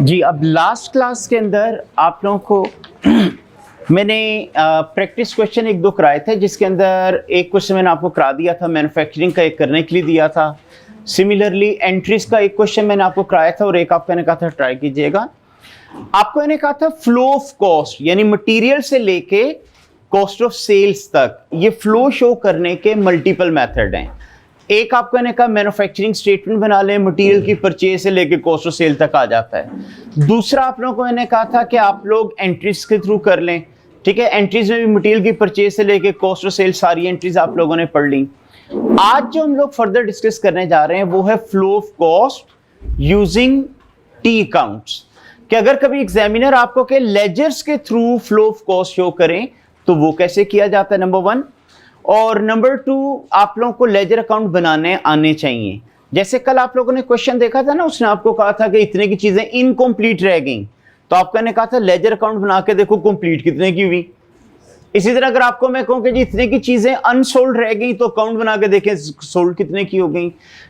जी, अब last class के अंदर आप लोगों को मैंने प्रैक्टिस क्वेश्चन एक दो कराए थे, जिसके अंदर एक क्वेश्चन मैंने आपको करा दिया था, मैन्युफैक्चरिंग का एक करने के लिए दिया था। सिमिलरली एंट्रीज का एक क्वेश्चन मैंने आपको कराया था और एक आपको मैंने कहा था ट्राई कीजिएगा। आपको मैंने कहा था फ्लो ऑफ कॉस्ट, यानी मटेरियल से लेके कॉस्ट ऑफ सेल्स तक, ये फ्लो शो करने के मल्टीपल मेथड हैं। एक आपको मैंने कहा मैन्युफैक्चरिंग स्टेटमेंट बना लें, मटेरियल की परचेज से लेके कॉस्ट ऑफ सेल तक आ जाता है। दूसरा आप लोगों को मैंने कहा था कि आप लोग एंट्रीज के थ्रू कर लें, ठीक है। एंट्रीज में भी मटेरियल की परचेज से लेके कॉस्ट ऑफ सेल सारी एंट्रीज आप लोगों ने पढ़ ली। आज जो हम लोग फर्दर डिस्कस करने जा रहे हैं वो है flow of cost using T accounts. कि अगर कभी एग्जामिनर आपको के लेजर्स के through flow of cost show करें तो वो कैसे किया जाता है, नंबर 1। और नंबर 2, आप लोगों को लेजर अकाउंट बनाने आने चाहिए। जैसे कल आप लोगों ने क्वेश्चन देखा था ना, उसने आपको कहा था कि इतने की चीजें इनकम्प्लीट रह गई, तो आपका ने कहा था लेजर अकाउंट बना के देखो कंप्लीट कितने की हुई। इसी तरह अगर आपको मैं कहूं कि जी इतने की चीजें अनसोल्ड रह गई, तो अकाउंट बना के देखें सोल्ड कितने की हो गई।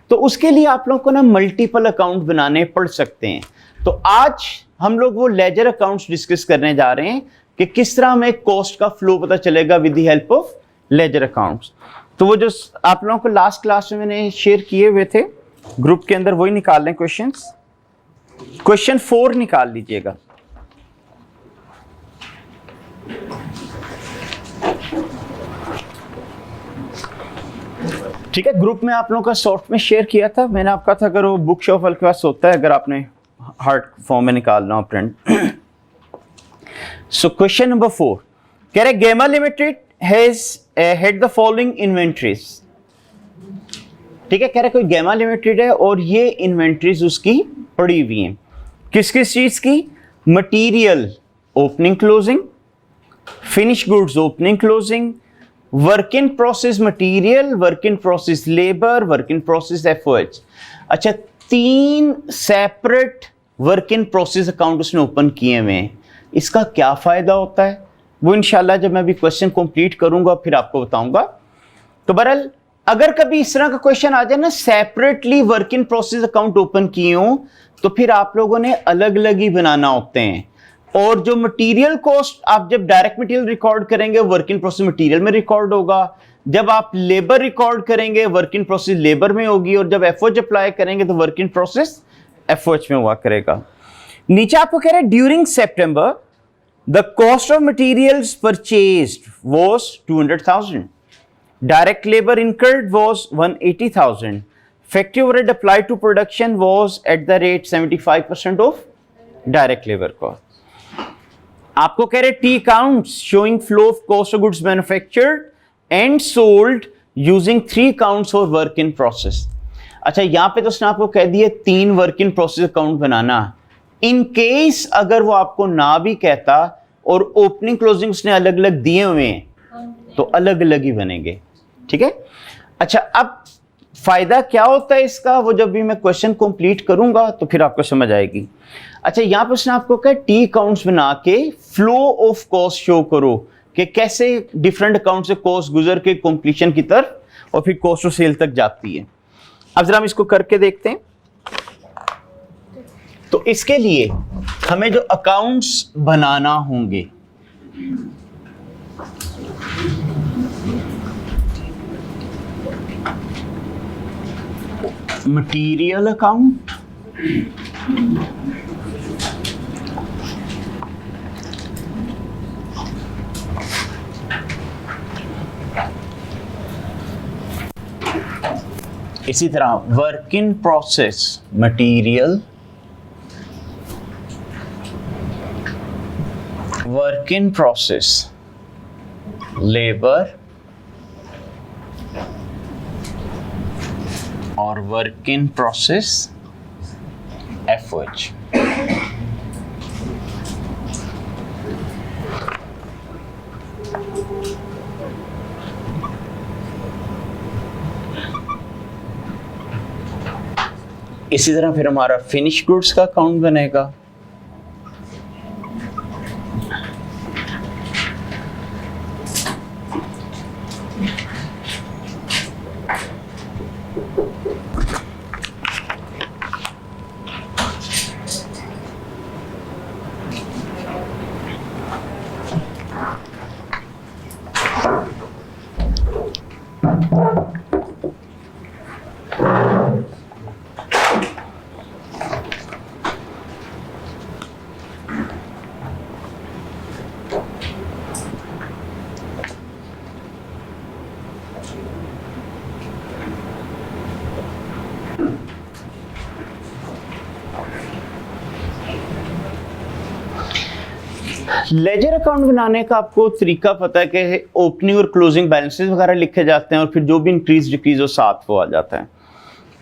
तो उसके लिए आप लोगों को ना मल्टीपल अकाउंट बनाने पड़ सकते हैं। तो आज हम लोग वो लेजर अकाउंट्स डिस्कस करने जा रहे हैं कि किस तरह हमें कॉस्ट का फ्लो पता चलेगा with the help of ledger accounts. तो वो जो आप लोगों को लास्ट क्लास में मैंने शेयर किए हुए थे ग्रुप के अंदर, वही निकाल लें क्वेश्चंस। क्वेश्चन 4 निकाल लीजिएगा। ठीक है, ग्रुप में आप लोगों का सॉफ्ट में शेयर किया था मैंने, आपका था अगर वो बुक शफल के पास होता है, अगर आपने हार्ड फॉर्म में निकालना हो प्रिंट। सो क्वेश्चन नंबर 4 कह रहे गेमा limited has had the following inventories। ठीक है, कह रहा कोई गेमा लिमिटेड है और ये इन्वेंट्रीज उसकी पड़ी हुई हैं। किस किस चीज की? Material opening closing, finish goods opening closing, work in process material, work in process labour, work in process efforts. अच्छा, 3 separate work in process account उसने ओपन किए हुए हैं। इसका क्या फायदा होता है वो इंशाल्लाह जब मैं भी क्वेश्चन कंप्लीट करूंगा फिर आपको बताऊंगा। तो बहरहाल अगर कभी इस तरह का क्वेश्चन आ जाए ना, separately work in process account open किए हो, तो फिर आप लोगों ने अलग अलग ही बनाना होते हैं। और जो मटेरियल कॉस्ट आप जब डायरेक्ट मटेरियल रिकॉर्ड करेंगे वर्क इन प्रोसेस मटेरियल में रिकॉर्ड होगा, जब आप लेबर रिकॉर्ड करेंगे वर्क इन प्रोसेस लेबर में होगी, और जब एफर्ट अप्लाई करेंगे तो वर्क इन प्रोसेस एफर्ट्स में हुआ करेगा। नीचे आपको कह रहे हैं during September the cost of materials purchased was 200,000. Direct labor incurred was 180,000. Factory overhead applied to production was at the rate 75% of direct labor cost. आपको कह रहे T accounts showing flow of cost of goods manufactured and sold using 3 accounts for work in process. अच्छा, यहां पे तो उसने आपको कह दिया 3 work in process account banana. In case अगर वो आपको ना भी कहता और ओपनिंग क्लोजिंग उसने अलग अलग दिए हुए हैं तो अलग अलग ही बनेंगे। ठीक है, अच्छा अब फायदा क्या होता है इसका, वो जब भी मैं क्वेश्चन कंप्लीट करूंगा तो फिर आपको समझ आएगी। अच्छा, यहां पर उसने आपको कहा टी अकाउंट्स बना के फ्लो ऑफ कॉस्ट शो करो कि कैसे डिफरेंट अकाउंट से कॉस्ट गुजर के कंप्लीशन की तरफ और फिर कॉस्ट ऑफ सेल तक जाती है। अब जरा हम इसको करके देखते हैं। तो इसके लिए हमें जो अकाउंट्स बनाना होंगे, मटेरियल अकाउंट, इसी तरह work in process material, work in process labour और वर्क इन प्रोसेस एफर्ट। इसी तरह फिर हमारा फिनिश गुड्स का अकाउंट बनेगा। लेजर अकाउंट बनाने का आपको तरीका पता है कि ओपनिंग और क्लोजिंग बैलेंसेस वगैरह लिखे जाते हैं और फिर जो भी इंक्रीज डिक्रीज हो साथ वो आ जाता है।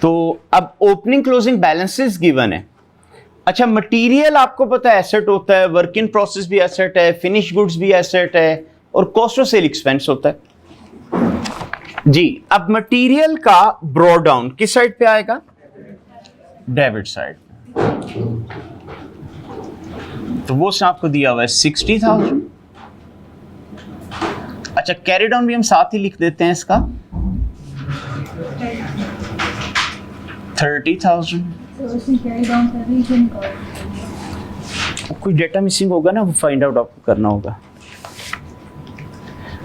तो अब ओपनिंग क्लोजिंग बैलेंसेस गिवन है। अच्छा, मटेरियल आपको पता है एसेट होता है, वर्क इन प्रोसेस भी एसेट है, फिनिश गुड्स भी एसेट है और कॉस्ट ऑफ सेल एक्सपेंस होता है जी। अब मटेरियल का ब्रॉ डाउन किस साइड पे आएगा? Debit side. तो वो आपको दिया हुआ है 60,000। अच्छा, कैरी डाउन भी हम साथ ही लिख देते हैं इसका 30,000। कोई डेटा मिसिंग होगा ना, वो फाइंड आउट आपको करना होगा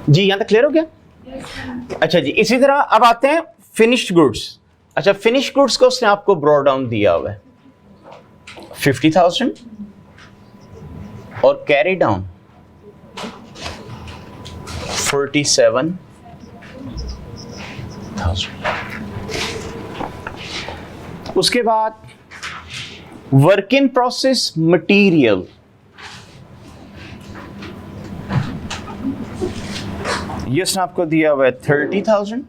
जी। यहां तक क्लियर हो गया? अच्छा जी, इसी तरह अब आते हैं फिनिश्ड गुड्स। अच्छा, फिनिश्ड गुड्स को उसने आपको ब्रॉ डाउन दिया हुआ है 50,000 और कैरी डाउन 47,000। उसके बाद वर्क इन प्रोसेस मटीरियल, ये उसने आपको दिया हुआ है 30,000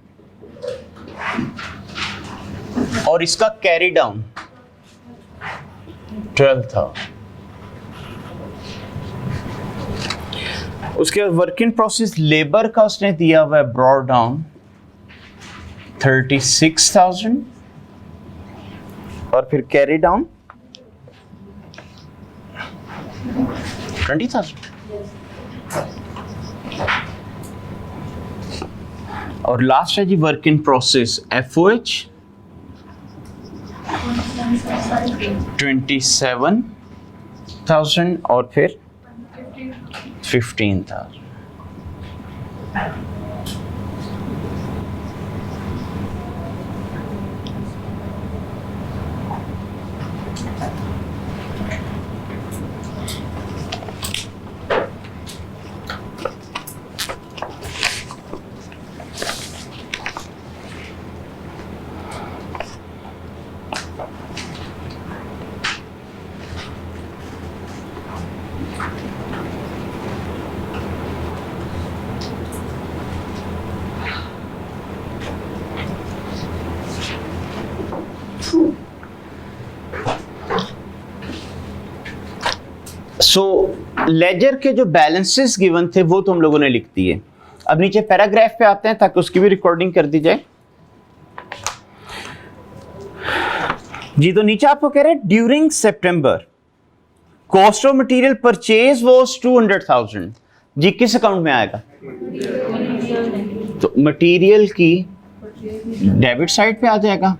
और इसका कैरी डाउन 12,000। उसके बाद वर्क इन प्रोसेस लेबर का उसने दिया हुआ है ब्रॉड डाउन 36,000 और फिर कैरी डाउन 20,000। और लास्ट है जी वर्क इन प्रोसेस FOH 27,000 और फिर 15,000। सो लेजर के जो बैलेंसेस गिवन थे वो तो हम लोगों ने लिख दिए। अब नीचे पैराग्राफ पे आते हैं ताकि उसकी भी रिकॉर्डिंग कर दी जाए जी। तो नीचे आपको कह रहे हैं during September cost of material purchase was 200,000 जी। किस अकाउंट में आएगा? तो मटेरियल की डेबिट साइड पे आ जाएगा।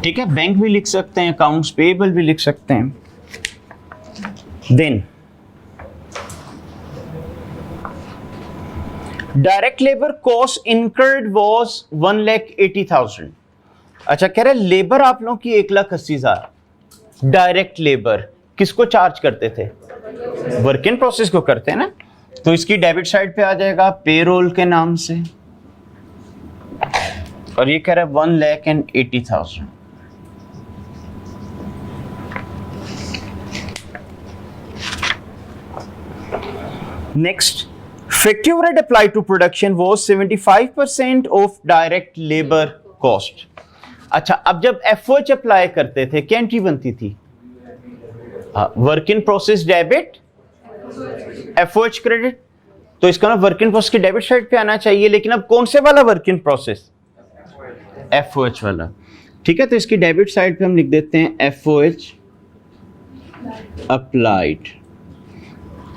ठीक है, बैंक भी लिख सकते हैं, अकाउंट्स पेएबल भी लिख सकते हैं। Then direct labour cost incurred was 1,80,000। अच्छा, कह रहे लेबर आप लोगों की 1,80,000। डायरेक्ट लेबर किसको चार्ज करते थे? वर्क इन प्रोसेस को करते हैं ना। तो इसकी डेबिट साइड पे आ जाएगा पेरोल के नाम से और ये कह रहा है 1,80,000। Next, factory overhead applied to production was 75% of direct labor cost। अच्छा, अब जब FOH अप्लाई करते थे क्या एंट्री बनती थी? Work in process debit, FOH credit. तो इसका ना वर्क इन प्रोसेस की डेबिट साइड पे आना चाहिए, लेकिन अब कौन से वाला वर्क इन प्रोसेस? FOH वाला। ठीक है, तो इसकी डेबिट साइड पे हम लिख देते हैं FOH अप्लाइड।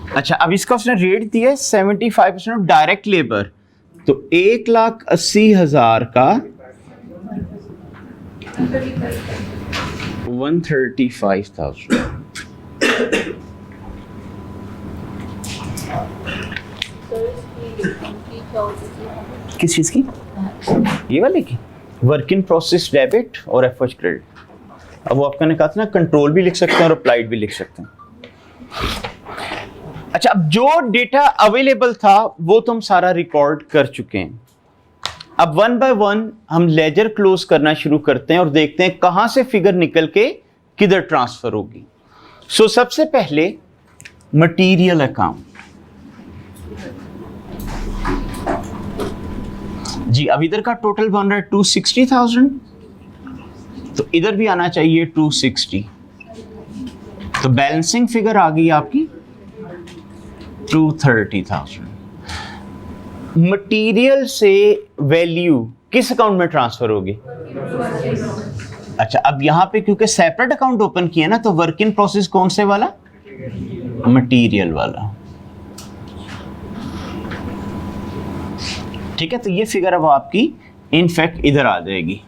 अच्छा, अब इसका उसने रेट दिया है 75% ऑफ डायरेक्ट लेबर। तो 1,80,000 का 135,000। किस चीज की? ये वाले की वर्क इन प्रोसेस डेबिट और FOH क्रेडिट। अब वो आपका ने कहा था ना, कंट्रोल भी लिख सकते हैं और अप्लाइड भी लिख सकते हैं। अच्छा, अब जो डेटा अवेलेबल था वो तो हम सारा रिकॉर्ड कर चुके हैं। अब वन बाय वन हम लेजर क्लोज करना शुरू करते हैं और देखते हैं कहां से फिगर निकल के किधर ट्रांसफर होगी। सो सबसे पहले मटीरियल अकाउंट, जी अब इधर का टोटल बन रहा है 260,000, तो इधर भी आना चाहिए 260, तो बैलेंसिंग फिगर आ गई आपकी 230,000। मटीरियल से वैल्यू किस अकाउंट में ट्रांसफर होगी? अच्छा, अब यहां पे क्योंकि सेपरेट अकाउंट ओपन किया ना, तो वर्क इन प्रोसेस कौन से वाला? मटीरियल वाला। ठीक है, तो ये फिगर अब आपकी इनफैक्ट इधर आ जाएगी,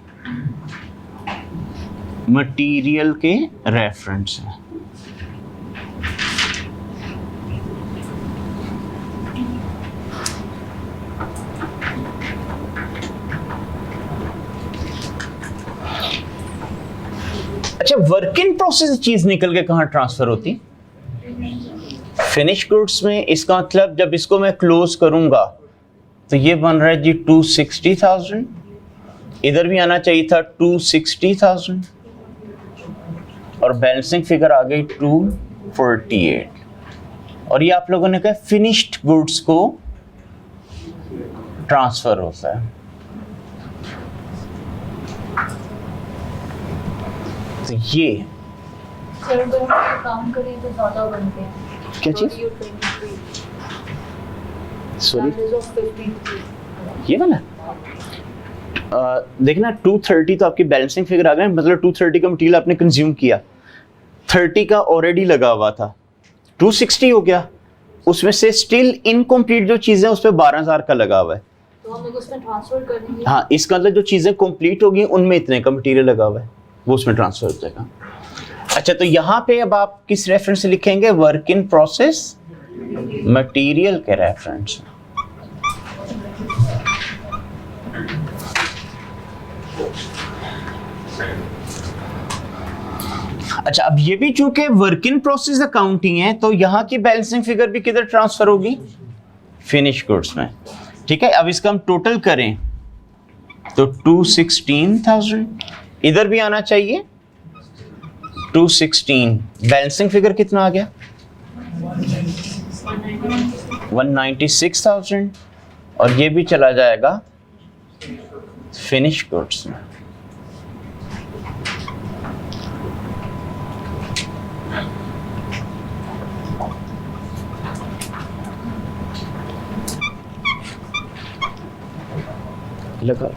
मटीरियल के रेफरेंस है। अच्छा, वर्क इन प्रोसेस चीज निकल के कहां ट्रांसफर होती? फिनिश गुड्स में। इसका मतलब जब इसको मैं क्लोज करूंगा तो ये बन रहा है जी 260,000, इधर भी आना चाहिए था 260,000, और बैलेंसिंग फिगर आ गई 248, और ये आप लोगों ने कहा फिनिश्ड गुड्स को ट्रांसफर होता है। तो ये सर अगर हम काम करें तो ज़्यादा बनते हैं। क्या चीज? सॉरी, ये वाला देखना 230 तो आपकी बैलेंसिंग फिगर आ गई, मतलब 230 का मटीरियल आपने कंज्यूम किया, 30 का ऑलरेडी लगा हुआ था, 260 हो गया, उसमें से स्टिल इनकम्प्लीट जो चीजें उस पर 12,000 का लगा हुआ है, तो हम लोग उसमें ट्रांसफर करेंगे। हाँ, इसका मतलब जो चीजें कंप्लीट होगी उनमें इतने का मटीरियल लगा हुआ है, वो उसमें ट्रांसफर हो जाएगा। अच्छा, तो यहाँ पे अब आप किस रेफरेंस से लिखेंगे? वर्क इन प्रोसेस मटीरियल के रेफरेंस। अच्छा, अब ये भी चूंकि वर्क इन प्रोसेस अकाउंटिंग है, तो यहाँ की बैलेंसिंग फिगर भी किधर ट्रांसफर होगी? फिनिश गुड्स में। ठीक है, अब इसका हम टोटल करें तो 216,000, इधर भी आना चाहिए 216, बैलेंसिंग फिगर कितना आ गया? 196,000, और ये भी चला जाएगा फिनिश गुड्स में। लगा।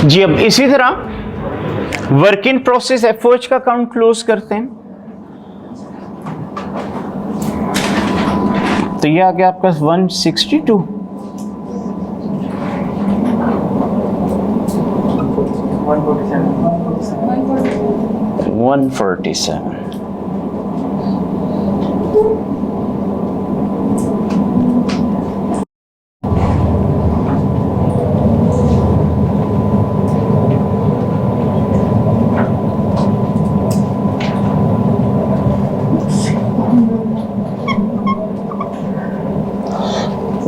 जी अब इसी तरह वर्क इन प्रोसेस एफओएच का अकाउंट क्लोज करते हैं। तो ये आ गया आपका 162, 147।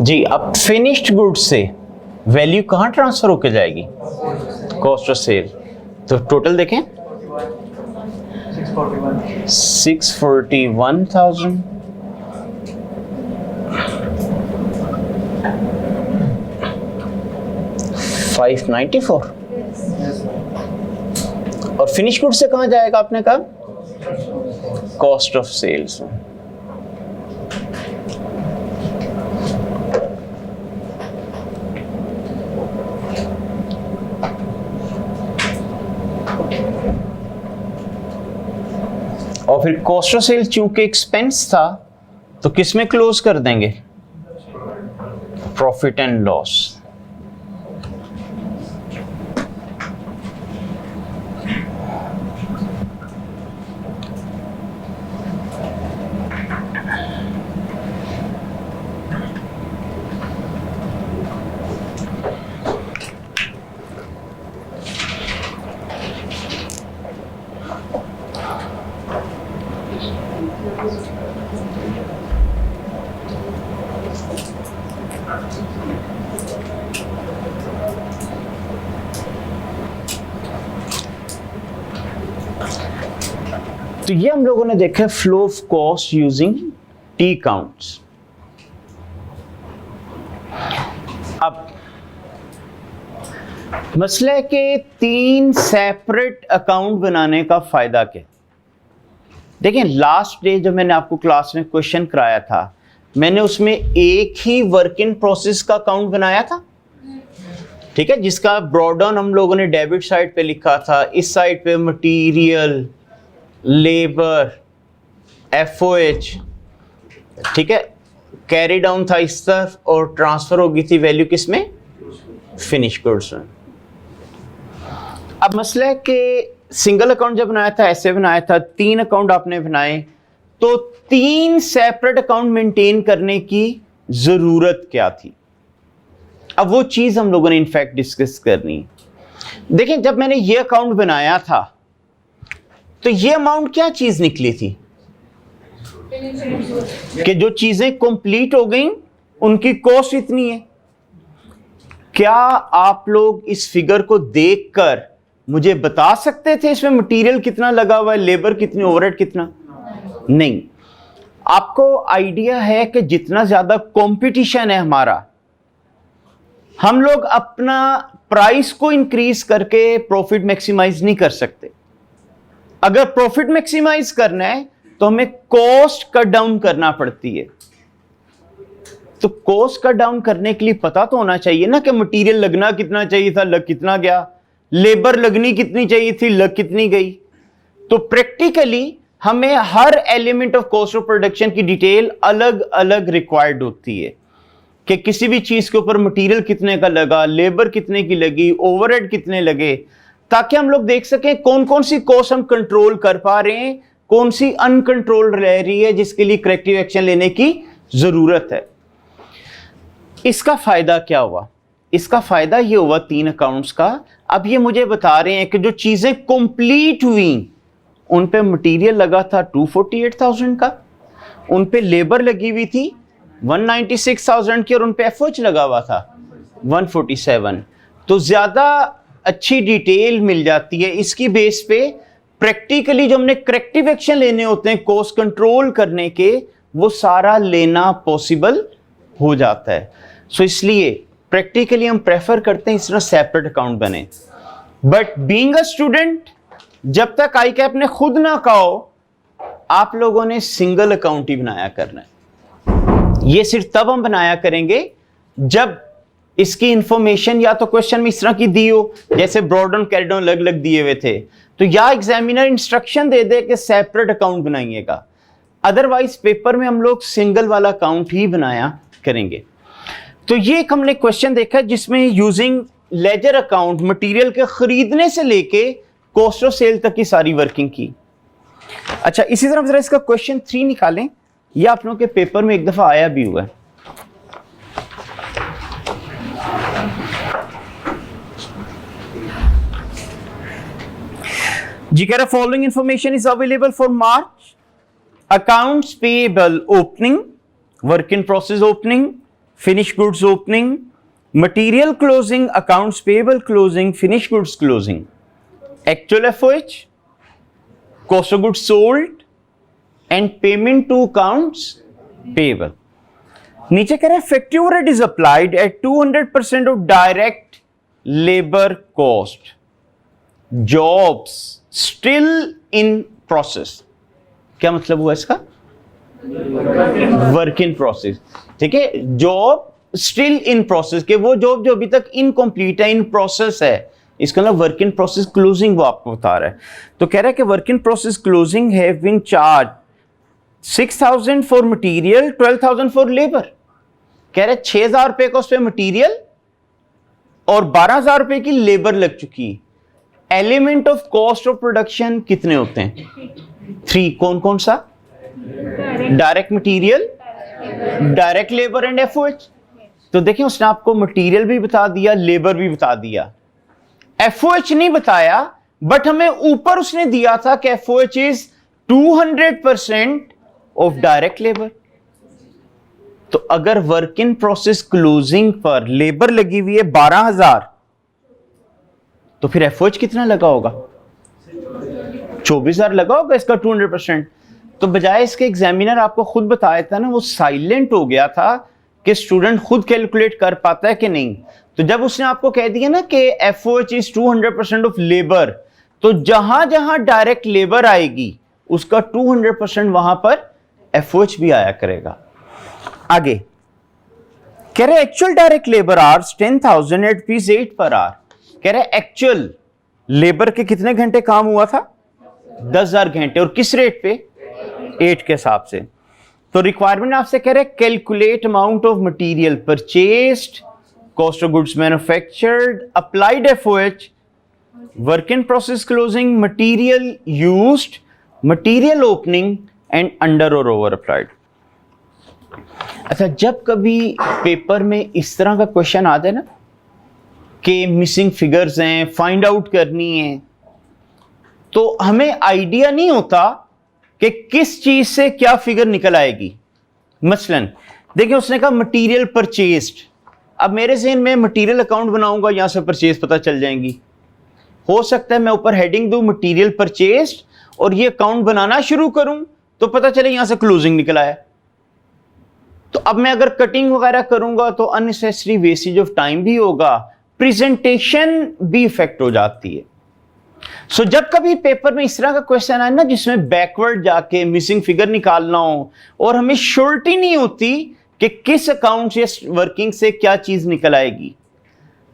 जी अब फिनिश्ड गुड्स से वैल्यू कहाँ ट्रांसफर होके जाएगी? Cost of sale. तो टोटल देखें 641,000 594 और फिनिश गुड से कहाँ जाएगा आपने कहा? कॉस्ट ऑफ सेल्स में। और फिर कॉस्ट ऑफ सेल चूंकि एक्सपेंस था तो किस में क्लोज कर देंगे? Profit and loss. तो ये हम लोगों ने देखा flow of cost using T counts. अब मसले के 3 सेपरेट अकाउंट बनाने का फायदा क्या? देखिए लास्ट डे जब मैंने आपको क्लास में क्वेश्चन कराया था मैंने उसमें एक ही वर्क इन प्रोसेस का अकाउंट बनाया था, ठीक है, जिसका ब्रॉड डाउन हम लोगों ने डेबिट साइड पे लिखा था, इस साइड पे मटेरियल, लेबर, एफओएच, ठीक है, कैरी डाउन था इस तरफ और ट्रांसफर हो गई थी वैल्यू किसमें? फिनिश गुड्स में। अब मसला है कि सिंगल अकाउंट जब बनाया था ऐसे बनाया था, 3 अकाउंट आपने बनाए तो 3 सेपरेट अकाउंट मेंटेन करने की जरूरत क्या थी? अब वो चीज हम लोगों ने इनफैक्ट डिस्कस करनी। देखिए जब मैंने ये अकाउंट बनाया था तो ये अमाउंट क्या चीज निकली थी कि जो चीजें कंप्लीट हो गई उनकी कॉस्ट इतनी है। क्या आप लोग इस फिगर को देखकर मुझे बता सकते थे इसमें मटेरियल कितना लगा हुआ है, लेबर कितनी, ओवरहेड कितना? नहीं। आपको आइडिया है कि जितना ज्यादा कंपटीशन है हमारा, हम लोग अपना प्राइस को इंक्रीज करके प्रॉफिट मैक्सिमाइज नहीं कर सकते। अगर प्रॉफिट मैक्सिमाइज करना है तो हमें कॉस्ट कट डाउन करना पड़ती है। तो कॉस्ट कट डाउन करने के लिए पता तो होना चाहिए ना कि मटेरियल लगना कितना चाहिए था, लग कितना गया, लेबर लगनी कितनी चाहिए थी, लग कितनी गई। तो प्रैक्टिकली हमें हर element of cost of production की डिटेल अलग अलग रिक्वायर्ड होती है कि किसी भी चीज के ऊपर मटेरियल कितने का लगा, लेबर कितने की लगी, ओवरहेड कितने लगे, ताकि हम लोग देख सकें कौन कौन सी कॉस्ट हम कंट्रोल कर पा रहे हैं, कौन सी अनकंट्रोल्ड रह रही है जिसके लिए करेक्टिव एक्शन लेने की जरूरत है। इसका फायदा क्या हुआ? इसका फायदा ये हुआ 3 अकाउंट्स का। अब ये मुझे बता रहे हैं कि जो चीजें कंप्लीट हुई उन पे मटेरियल लगा था 248,000 का, उन पे लेबर लगी हुई थी 196,000 की और उन पे एफओएच लगा हुआ था 147। तो ज्यादा अच्छी डिटेल मिल जाती है। इसकी बेस पे प्रैक्टिकली जो हमने करेक्टिव एक्शन लेने होते हैं कॉस्ट कंट्रोल करने के, वो सारा लेना पॉसिबल हो जाता है। सो इसलिए प्रैक्टिकली हम प्रेफर करते हैं इस तरह सेपरेट अकाउंट बने। बट बीइंग अ स्टूडेंट, जब तक आई कैप ने खुद ना कहो, आप लोगों ने सिंगल अकाउंट ही बनाया करना है। ये सिर्फ तब हम बनाया करेंगे जब इसकी इंफॉर्मेशन या तो क्वेश्चन में इस तरह की दी हो, जैसे ब्रॉड ऑन कैरिड ऑन अलग अलग दिए हुए थे, तो या एग्जामिनर इंस्ट्रक्शन दे दे कि सेपरेट अकाउंट बनाइएगा, अदरवाइज पेपर में हम लोग सिंगल वाला अकाउंट ही बनाया करेंगे। तो ये एक हमने क्वेश्चन देखा जिसमें यूजिंग लेजर अकाउंट मटेरियल के खरीदने से लेके कॉस्ट ऑफ सेल तक की सारी वर्किंग की। अच्छा, इसी तरह जरा इसका क्वेश्चन 3 निकालें, ये आप लोगों के पेपर में एक दफा आया भी हुआ है। जी कह रहा following information is available for March, accounts payable opening, work in process opening, finish goods opening, material closing, accounts payable closing, finish goods closing, actual FOH, cost of goods sold and payment to accounts payable. नीचे कह रहा है effective rate is applied at 200% of direct labour cost, jobs still in process. क्या मतलब हुआ इसका? Work in process, ठीक है, जॉब स्टिल इन प्रोसेस, के वो जॉब जो अभी तक इनकम्प्लीट है, इन प्रोसेस है, इसका मतलब वर्क इन प्रोसेस क्लोजिंग वो आपको बता रहा है। तो कह रहा है कि work in process closing have been charge 6,000 for material, 12,000 for labour. कह रहे 6,000 रुपए का उस पर मटीरियल और 12,000 रुपए की लेबर लग चुकी। Element of cost of production कितने होते हैं? 3। कौन कौन सा? Direct material, direct labour and FOH. तो देखिए उसने आपको मटीरियल भी बता दिया, लेबर भी बता दिया, एफओएच नहीं बताया, बट हमें ऊपर उसने दिया था कि FOH is 200% of direct labour. तो अगर वर्क इन प्रोसेस क्लोजिंग पर लेबर लगी हुई है 12,000, तो फिर एफओएच कितना लगा होगा? 24,000 लगा होगा इसका 200%। तो बजाय इसके एग्जामिनर आपको खुद बताया था ना, वो साइलेंट हो गया था कि स्टूडेंट खुद कैलकुलेट कर पाता है कि नहीं। तो जब उसने आपको कह दिया ना कि एफओएच इज 200% ऑफ लेबर, तो जहां जहां डायरेक्ट लेबर आएगी उसका 200% वहां पर एफओएच भी आया करेगा। आगे कह रहे actual direct labour hours 10,000 at fees 8 per our. कह रहे एक्चुअल लेबर के कितने घंटे काम हुआ था? 10,000 घंटे, और किस रेट पे? 8 के हिसाब से। तो रिक्वायरमेंट आपसे कह रहे calculate amount of material purchased, cost of goods manufactured, applied FOH, work in process closing, material used, material opening and under और ओवर अप्लाइड। अच्छा, जब कभी पेपर में इस तरह का क्वेश्चन आ जाए ना कि मिसिंग फिगर्स हैं, फाइंड आउट करनी है, तो हमें आइडिया नहीं होता कि किस चीज से क्या फिगर निकल आएगी। मसलन देखिए उसने कहा मटेरियल परचेस्ड, अब मेरे ज़हन में मटेरियल अकाउंट बनाऊंगा, यहां से परचेज पता चल जाएंगी। हो सकता है मैं ऊपर हेडिंग दूं मटेरियल परचेस्ड और ये अकाउंट बनाना शुरू करूं तो पता चले यहां से क्लोजिंग निकल आया। तो अब मैं अगर कटिंग वगैरह करूंगा तो अननेसेसरी वेस्टेज ऑफ टाइम भी होगा, प्रेजेंटेशन भी इफेक्ट हो जाती है। सो जब कभी पेपर में इस तरह का क्वेश्चन आए ना जिसमें बैकवर्ड जाके मिसिंग फिगर निकालना हो और हमें श्योरिटी नहीं होती कि किस अकाउंट या वर्किंग से क्या चीज निकल आएगी,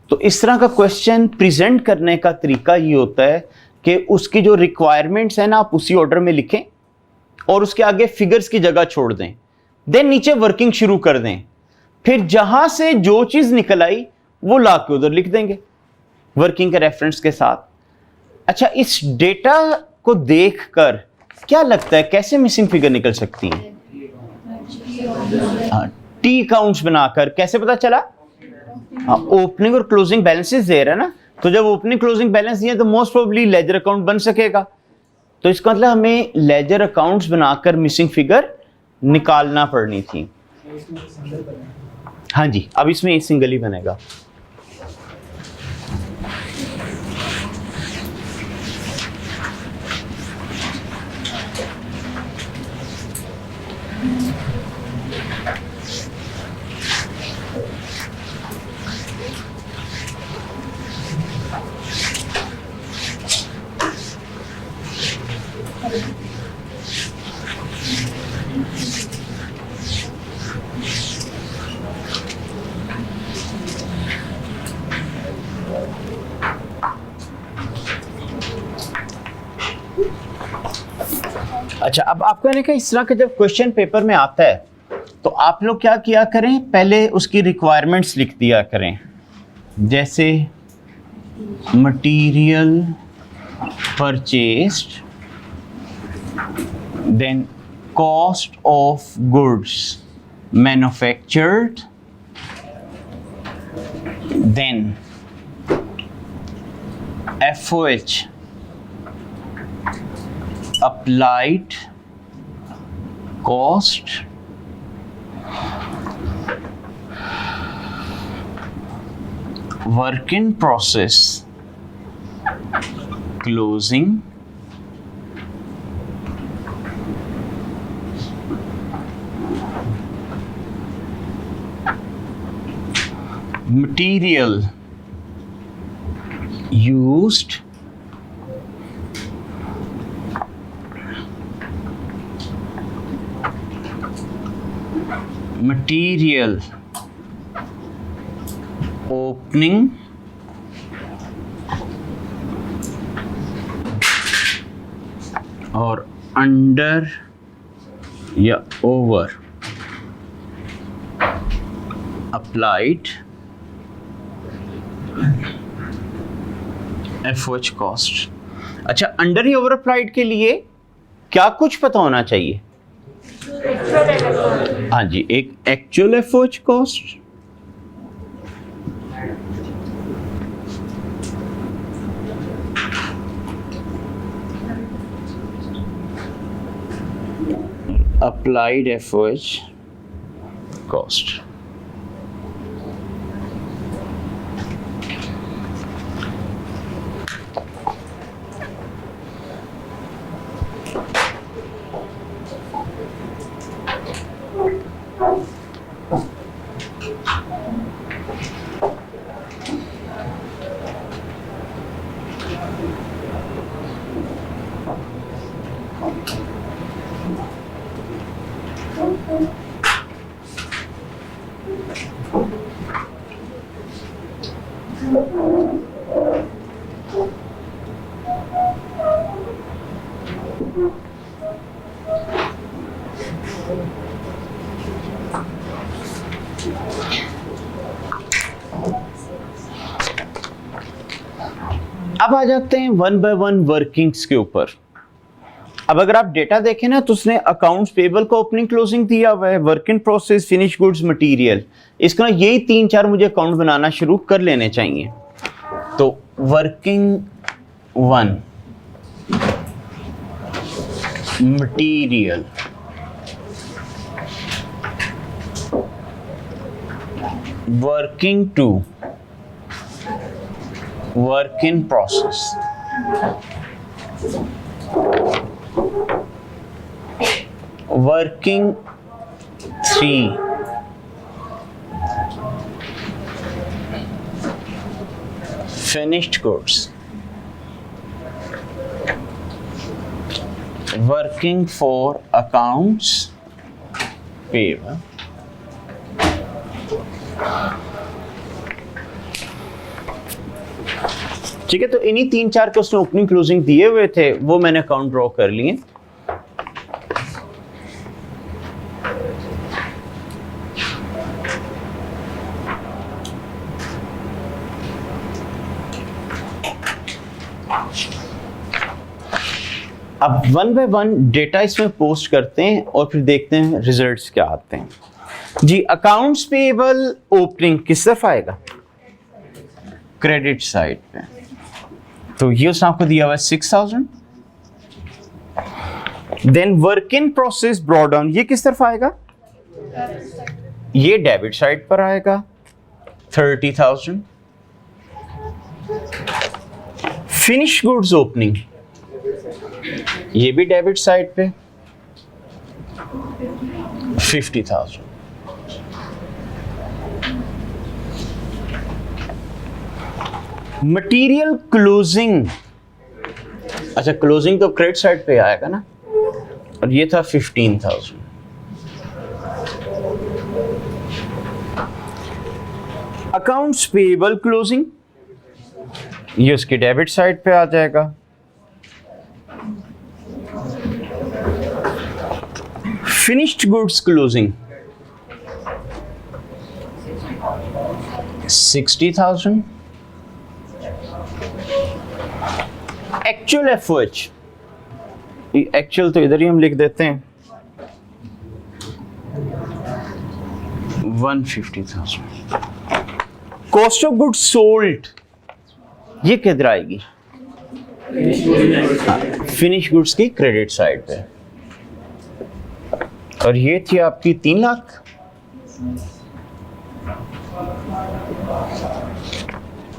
तो इस तरह का क्वेश्चन प्रेजेंट करने का तरीका ये होता है कि उसकी जो रिक्वायरमेंट्स है ना आप उसी ऑर्डर में लिखें और उसके आगे फिगर्स की जगह छोड़ दें, देन नीचे वर्किंग शुरू कर दें, फिर जहां से जो चीज निकल आई वो ला के उधर लिख देंगे वर्किंग के रेफरेंस के साथ। अच्छा, इस डेटा को देखकर क्या लगता है कैसे मिसिंग फिगर निकल सकती हैं? टी अकाउंट्स बनाकर कैसे पता चला? ओपनिंग और क्लोजिंग बैलेंसेस दे रहा है ना, तो जब ओपनिंग क्लोजिंग बैलेंस दिए तो मोस्ट प्रोबेबली लेजर अकाउंट बन सकेगा। तो इसका मतलब हमें लेजर अकाउंट्स बनाकर मिसिंग फिगर निकालना पड़नी थी। हाँ जी, अब इसमें एक सिंगल ही बनेगा। अच्छा, अब आपको कहने का इस तरह का जब क्वेश्चन पेपर में आता है तो आप लोग क्या किया करें, पहले उसकी रिक्वायरमेंट्स लिख दिया करें, जैसे material purchased, then cost of goods manufactured, then FOH applied cost, work in process closing, material used, material opening, और अंडर या ओवर अप्लाइड FOH कॉस्ट। अच्छा, अंडर या ओवर अप्लाइड के लिए क्या कुछ पता होना चाहिए? हाँ जी, एक actual FOH cost, applied FOH cost. अब आ जाते हैं वन बाय वन वर्किंग्स के ऊपर। अब अगर आप डेटा देखें ना तो उसने अकाउंट्स पेबल को ओपनिंग क्लोजिंग दिया हुआ है, work in process, finish goods, material. इसका यही 3-4 मुझे अकाउंट बनाना शुरू कर लेने चाहिए। तो working 1 material, working 2 work in process, working 3 finished goods, working 4 accounts payable, ठीक है। तो इन्हीं 3-4 के उसने ओपनिंग क्लोजिंग दिए हुए थे, वो मैंने अकाउंट ड्रॉ कर लिए। अब वन बाय वन डेटा इसमें पोस्ट करते हैं और फिर देखते हैं रिजल्ट्स क्या आते हैं। जी, अकाउंट्स पेएबल ओपनिंग किस तरफ आएगा? क्रेडिट साइड पे। तो ये उसने आपको दिया हुआ है 6000। Then work in process brought down, ये किस तरफ आएगा? ये डेबिट साइड पर आएगा 30,000। फिनिश गुड्स ओपनिंग, ये भी डेबिट साइड पे 50,000। मटेरियल क्लोजिंग, अच्छा क्लोजिंग तो क्रेडिट साइड पे आएगा ना, और ये था 15,000। अकाउंट्स पेएबल क्लोजिंग, ये उसके डेबिट साइड पे आ जाएगा finished goods closing 60,000, actual FOH, actual तो इधर ही हम लिख देते हैं 150,000, कॉस्ट ऑफ गुड्स सोल्ड ये किधर आएगी, फिनिश गुड्स की क्रेडिट साइड पे, और ये थी आपकी 3 lakh.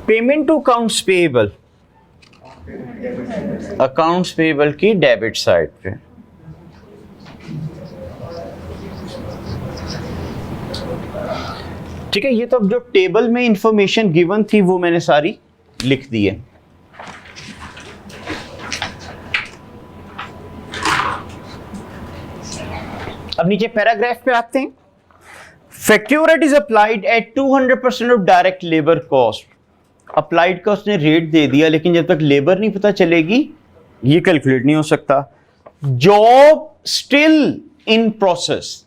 Payment to accounts payable, accounts payable की डेबिट साइड पे, ठीक है। ये तो अब जो टेबल में इंफॉर्मेशन गिवन थी वो मैंने सारी लिख दी है। अब नीचे पैराग्राफ पे आते हैं। Factory rate is applied at 200% of direct labour cost. Applied का उसने रेट दे दिया, लेकिन जब तक लेबर नहीं पता चलेगी ये कैलकुलेट नहीं हो सकता। जॉब स्टिल इन प्रोसेस,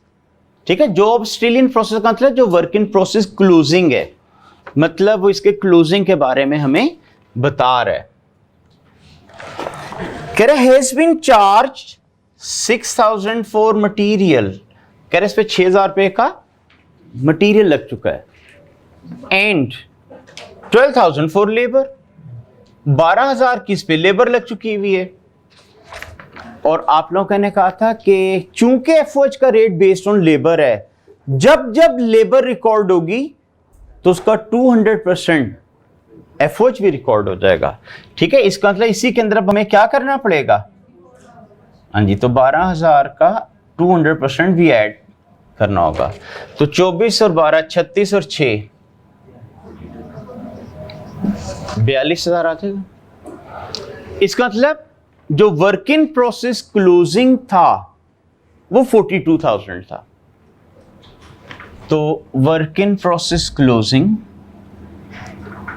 ठीक है। जॉब स्टिल इन प्रोसेस का मतलब जो वर्क इन प्रोसेस क्लोजिंग है, मतलब वो इसके क्लोजिंग के बारे में हमें बता रहा है। कह रहे has been charge 6,000 for material, कह रहे इस पे 6,000 रुपए का मटीरियल लग चुका है, एंड 12,000 फॉर लेबर, 12,000 किस पे लेबर लग चुकी हुई है। और आप लोगों ने कहा था कि चूंकि एफओएच का रेट बेस्ड ऑन लेबर है, जब जब लेबर रिकॉर्ड होगी तो उसका 200% एफओएच भी रिकॉर्ड हो जाएगा, ठीक है। इसका मतलब इसी के अंदर अब हमें क्या करना पड़ेगा, हाँ जी, तो 12,000 का 200% भी ऐड करना होगा। तो 24 और 12 36 और 6 42,000 आ जाएगा। इसका मतलब जो वर्क इन प्रोसेस क्लोजिंग था वो 42,000 था। तो work in process closing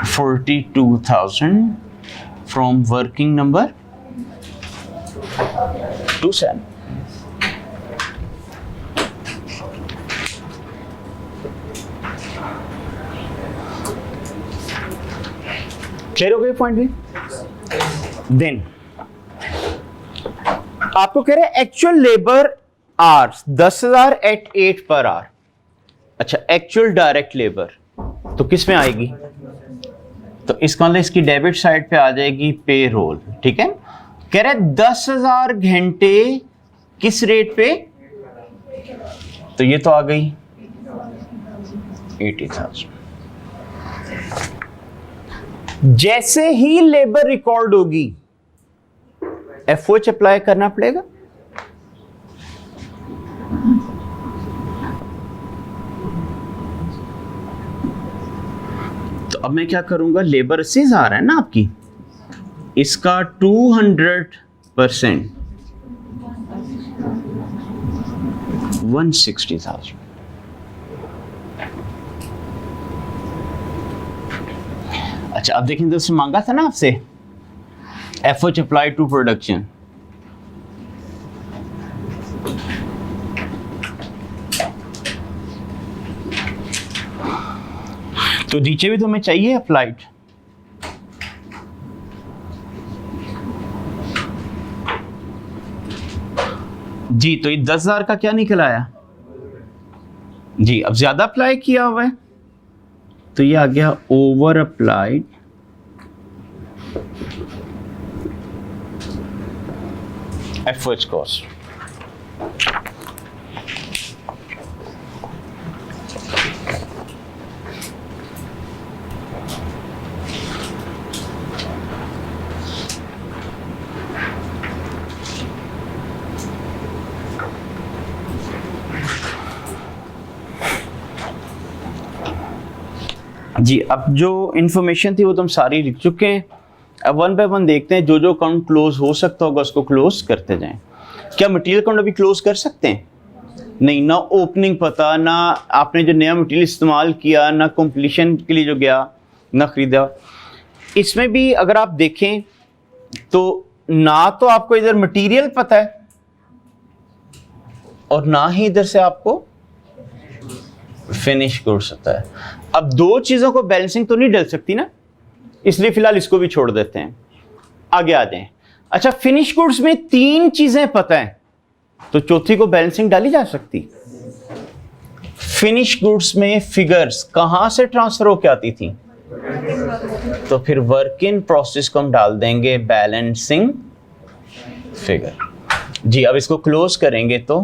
42,000 from working number 27। Clear हो गए पॉइंट भी। देन आपको कह रहे हैं actual labour hours 10,000 eight 8 per our. अच्छा, एक्चुअल डायरेक्ट लेबर तो किस में आएगी, तो इसका मतलब इसकी डेबिट साइड पे आ जाएगी पे रोल, ठीक है। कह रहे 10,000 घंटे किस रेट पे, तो ये तो आ गई 80,000। जैसे ही लेबर रिकॉर्ड होगी एफओएच अप्लाई करना पड़ेगा। तो अब मैं क्या करूंगा, लेबर 80,000 है ना आपकी, इसका 200% 160,000। अच्छा, अब देखें, दोस्तों मांगा था ना आपसे एफओएच अप्लाइड टू प्रोडक्शन, तो नीचे भी तो हमें चाहिए अप्लाइड। जी, तो ये 10,000 का क्या निकल आया जी, अब ज्यादा अप्लाई किया हुआ है तो ये आ गया ओवर अप्लाइड एफओएच कॉस्ट। जी, अब जो इंफॉर्मेशन थी वो तो हम सारी लिख चुके हैं। अब वन बाय वन देखते हैं, जो जो अकाउंट क्लोज हो सकता होगा उसको क्लोज करते जाएं। क्या मटेरियल अकाउंट अभी क्लोज कर सकते हैं? नहीं, ना ओपनिंग पता, ना आपने जो नया मटेरियल इस्तेमाल किया, ना कंप्लीशन के लिए जो गया, ना खरीदा। इसमें भी अगर आप देखें तो ना तो आपको इधर मटेरियल पता है, और ना ही इधर से आपको फिनिश गुड्स होता है। अब दो चीजों को बैलेंसिंग तो नहीं डल सकती ना, इसलिए फिलहाल इसको भी छोड़ देते हैं, आगे आ जाएं। अच्छा, फिनिश गुड्स में तीन चीजें पता है, तो चौथी को बैलेंसिंग डाली जा सकती। फिनिश गुड्स में फिगर्स कहां से ट्रांसफर होकर आती थी, तो फिर वर्क इन प्रोसेस को हम डाल देंगे बैलेंसिंग फिगर। जी, अब इसको क्लोज करेंगे तो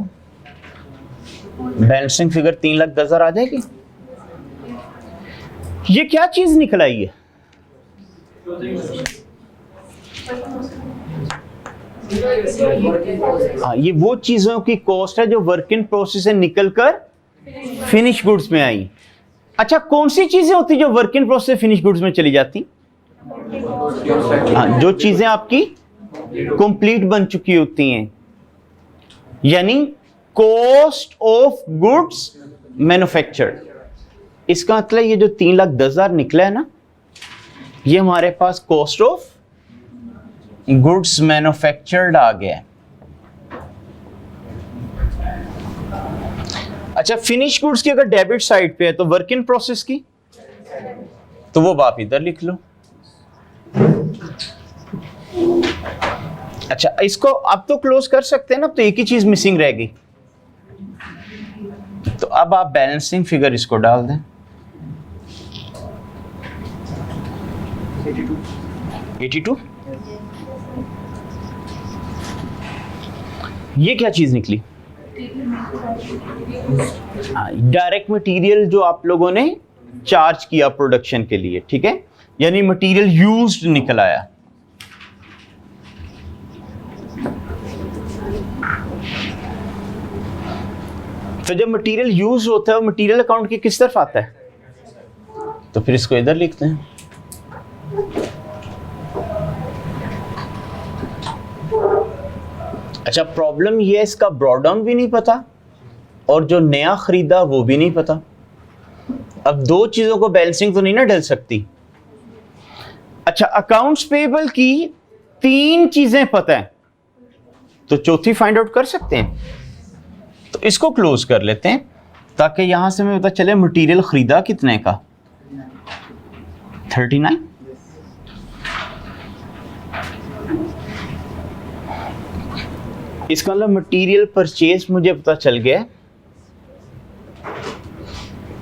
बैलेंसिंग फिगर 3,10,000 आ जाएगी। ये क्या चीज निकल आई है? हाँ, ये वो चीजों की कॉस्ट है जो वर्क इन प्रोसेस से निकलकर फिनिश गुड्स में आई। अच्छा, कौन सी चीजें होती जो वर्क इन प्रोसेस से फिनिश गुड्स में चली जाती? हाँ, जो चीजें आपकी कंप्लीट बन चुकी होती हैं, यानी कॉस्ट ऑफ गुड्स मैन्युफैक्चर्ड। इसका मतलब ये जो 3,10,000 निकला है ना, ये हमारे पास कॉस्ट ऑफ गुड्स मैन्युफैक्चर्ड आ गया है। अच्छा, फिनिश गुड्स की अगर डेबिट साइड पे है तो वर्क इन प्रोसेस की, तो वो आप इधर लिख लो। अच्छा, इसको अब तो क्लोज कर सकते हैं ना, तो एक ही चीज मिसिंग रहेगी, तो अब आप बैलेंसिंग फिगर इसको डाल दें 82। ये क्या चीज निकली? डायरेक्ट मटेरियल जो आप लोगों ने चार्ज किया प्रोडक्शन के लिए, ठीक है, यानी मटेरियल यूज्ड निकल आया। तो जब मटेरियल यूज होता है वो मटेरियल अकाउंट की किस तरफ आता है, तो फिर इसको इधर लिखते हैं। अच्छा, प्रॉब्लम ये है इसका ब्रॉड डाउन भी नहीं पता और जो नया खरीदा वो भी नहीं पता। अब दो चीजों को बैलेंसिंग तो नहीं ना डल सकती। अच्छा, अकाउंट्स पेबल की तीन चीजें पता है, तो चौथी फाइंड आउट कर सकते हैं, तो इसको क्लोज कर लेते हैं ताकि यहां से हमें पता चले मटेरियल खरीदा कितने का, 39। इसका मतलब मटेरियल परचेज मुझे पता चल गया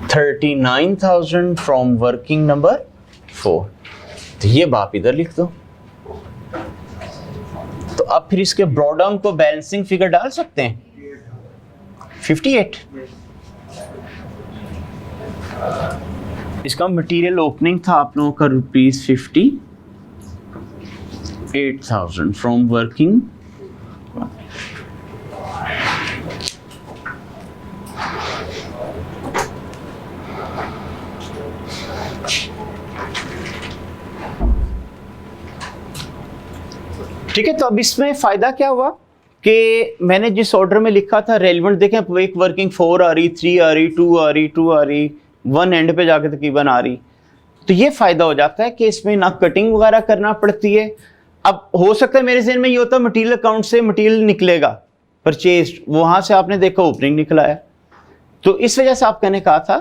39,000 फ्रॉम वर्किंग नंबर 4, तो ये बाप इधर लिख दो। तो अब फिर इसके ब्रॉड डाउन को बैलेंसिंग फिगर डाल सकते हैं 58। इसका मटेरियल ओपनिंग था आप लोगों का ₹58,000 फ्रॉम वर्किंग। ठीक है, तो अब इसमें फायदा क्या हुआ कि मैंने जिस ऑर्डर में लिखा था रेलेवेंट देखें, एक वर्किंग 4 आ रही, 3 आ रही, 2 आ रही, 2 आ रही, 1 एंड पे जाके तकरीबन आ रही, तो ये फायदा हो जाता है कि इसमें ना कटिंग वगैरह करना पड़ती है। अब हो सकता है मेरे ज़हन में ये होता है मटेरियल अकाउंट से मटेरियल निकलेगा परचेज, वहां से आपने देखा ओपनिंग निकला है, तो इस वजह से आपने ने कहा था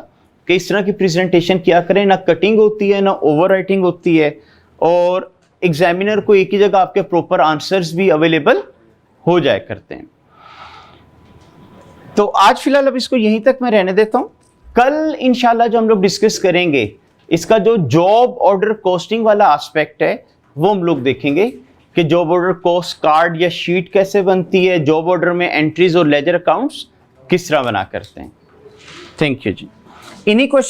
कि इस तरह की प्रेजेंटेशन किया करें, ना कटिंग होती है ना ओवर राइटिंग होती है, और एग्जामिनर को एक ही जगह आपके प्रॉपर आंसर्स भी अवेलेबल हो जाए करते हैं। तो आज फिलहाल अब इसको यहीं तक मैं रहने देता हूं। कल इंशाल्लाह जो हम लोग डिस्कस करेंगे इसका जो जॉब ऑर्डर कॉस्टिंग वाला एस्पेक्ट है वो हम लोग देखेंगे कि जॉब ऑर्डर कॉस्ट कार्ड या शीट कैसे बनती है, जॉब ऑर्डर में एंट्रीज और लेजर अकाउंट्स किस तरह बना करते हैं। थैंक यू जी। इन्हीं क्वेश्चन